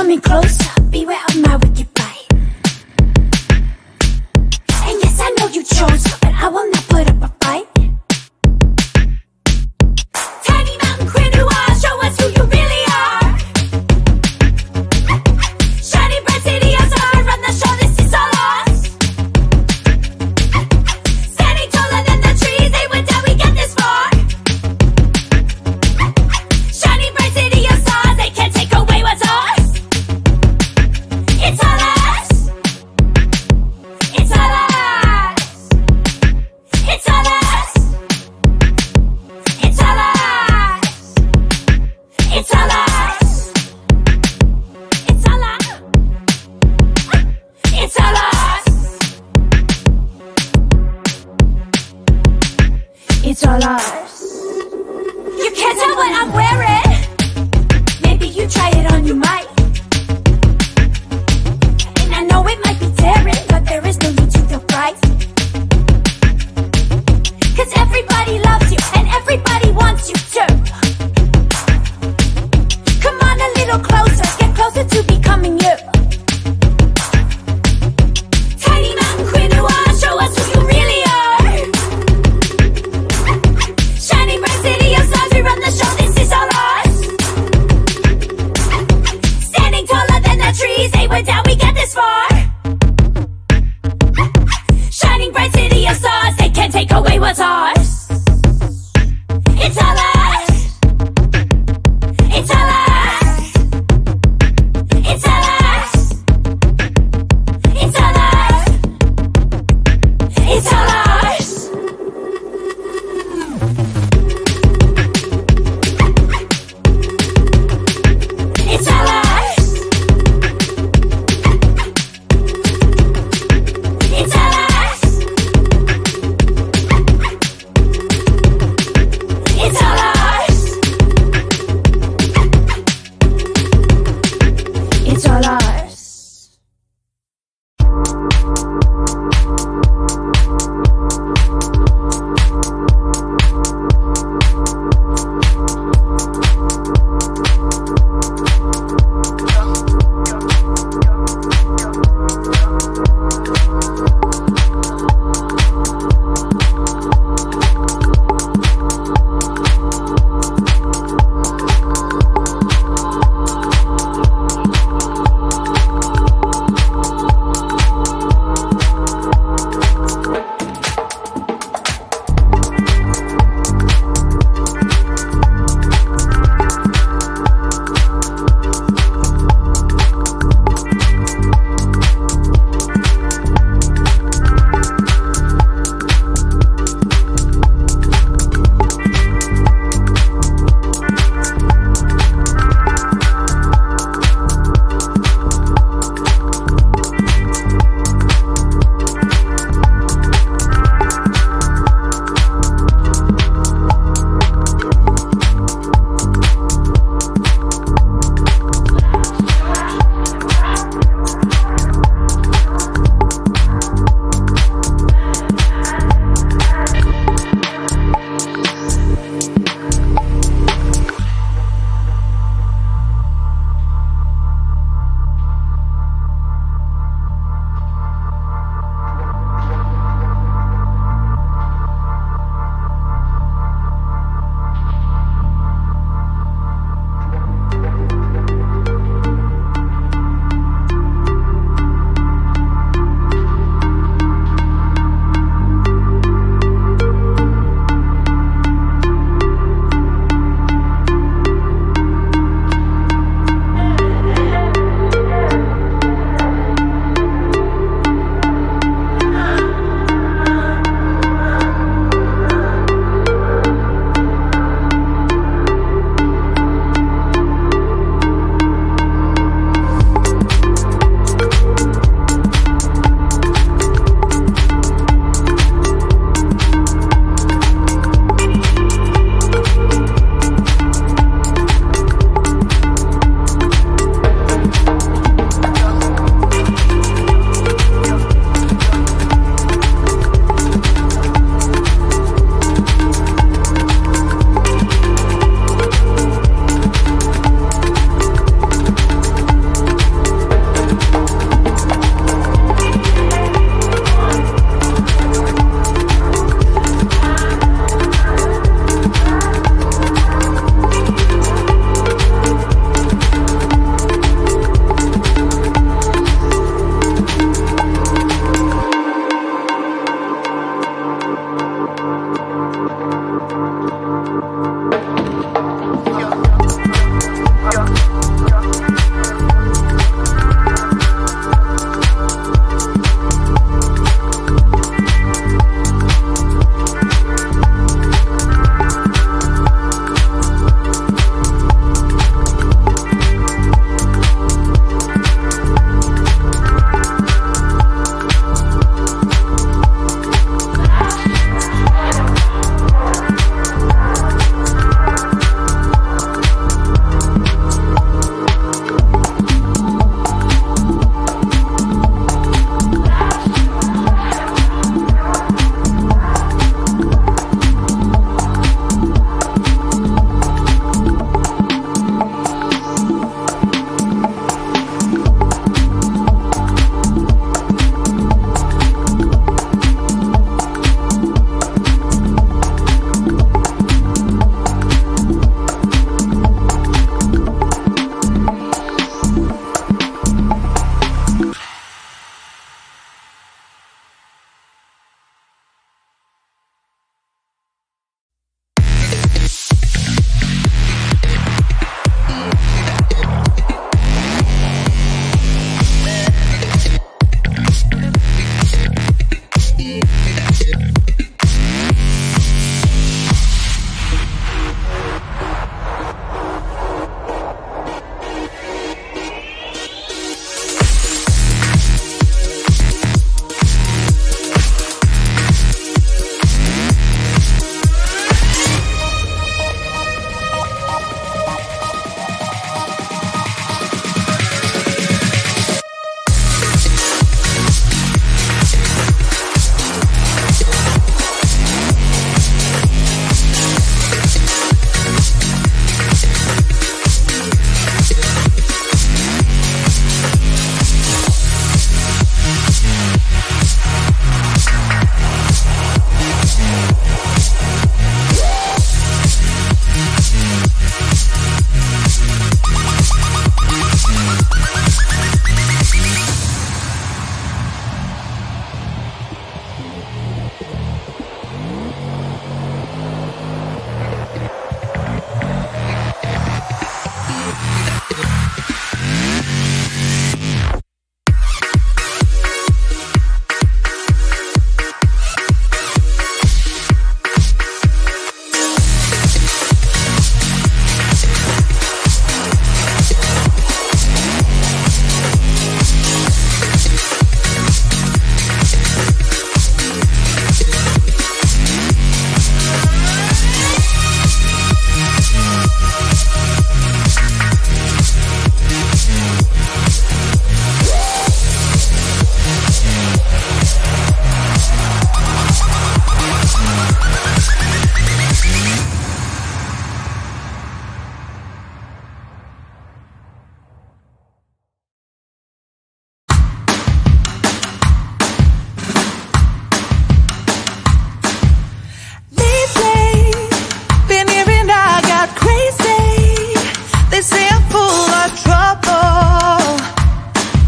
coming closer, beware of my wicked bite. And yes, I know you chose, but I will not put up a fight. Tiny mountain queen who are, show us who you really are. Shining bright city of stars, run the show, this is all ours. Standing taller than the trees, they went down, we get this far. Shining bright city of stars, they can't take away what's ours. It's all ours. It's all ours. It's all ours. It's all ours. It's all ours. It's all ours. It's all ours. It's all ours. You can't tell what I'm wearing. Maybe you try it on, you might. And I know it might be daring, but there is no need to feel frightened. 'Cause everybody loves you, and everybody wants you too. Come on a little closer, get closer to becoming you. Tiny mountain queen who are, show us who you really are. Shining bright city of stars, we run the show, this is all ours. Standing taller than the trees, they went down, we get this far. Shining bright city of stars, they can't take away what's ours. It's all ours. It's all ours. It's all ours. It's all ours. It's all ours. It's all ours. It's all ours. It's all ours. It's all ours.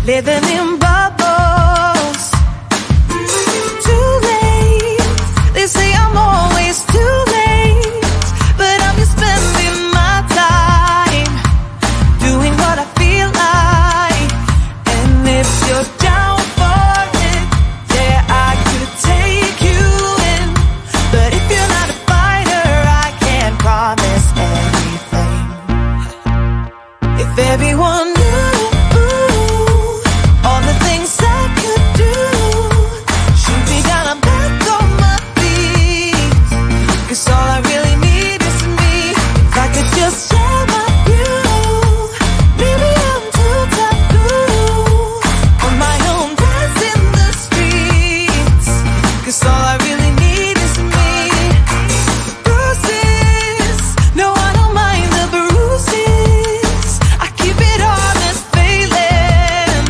living in bubbles. Too late, they say I'm always too late, but I'm just spending my time doing what I feel like. And if you're down for it, yeah, I could take you in. But if you're not a fighter, I can't promise anything. If everyone knew all the things I could do, shoot me down, I'm back on my feet. 'Cause all I really need is me. If I could just share my view, maybe I'm too taboo on my own, dance in the streets. 'Cause all I really need is me. Bruises, no, I don't mind the bruises. I keep it honest, failing.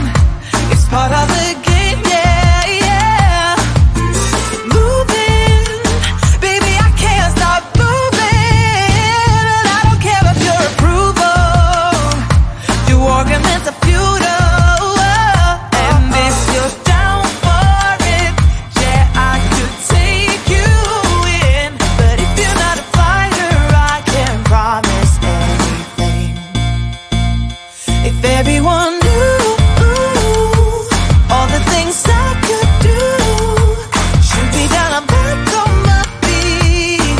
It's part of the game, yeah, yeah. Moving, baby, I can't stop moving. And I don't care of your approval. Your arguments are futile. And if you're down for it, yeah, I could take you in. But if you're not a fighter, I can't promise anything. If everyone knew all the things I could do, shoot me down, I'm back on my feet.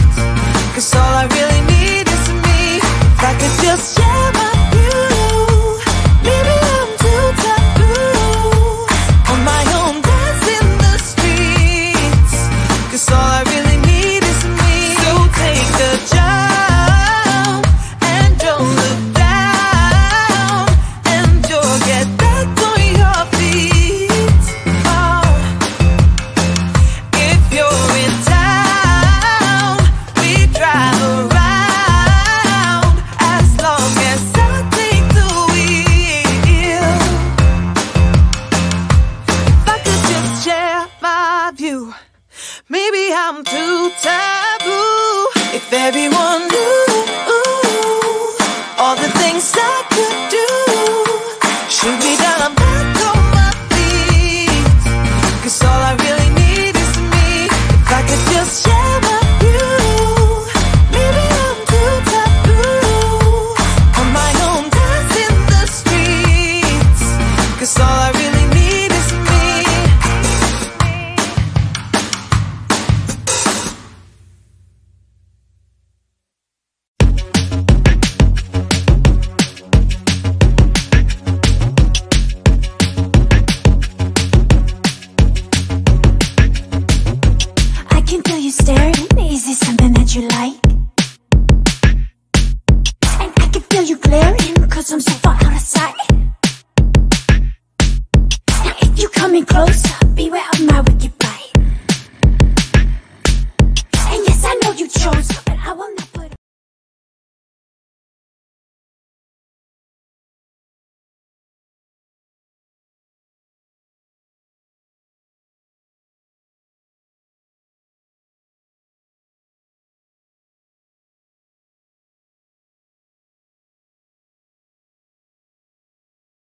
'Cause all I really need is me. If I could just share my view, maybe I'm too taboo on my own, dance in the streets. 'Cause all I really need is me. So take the jump and don't look down, and you'll get back on your feet. Oh, if you're in town, we drive around as long as I take the wheel. If I could just share my view, maybe I'm too taboo. If everyone knew all the things I could do, shoot me down, I'm back on my feet. 'Cause all I really need is me. If I could just share my view, maybe I'm too taboo on my own, dance in the streets. 'Cause all I really need is me. I can feel you staring. Is it something that you like? And I can feel you glaring, 'cause I'm so far out of sight. Now if you come in closer, beware of my wicked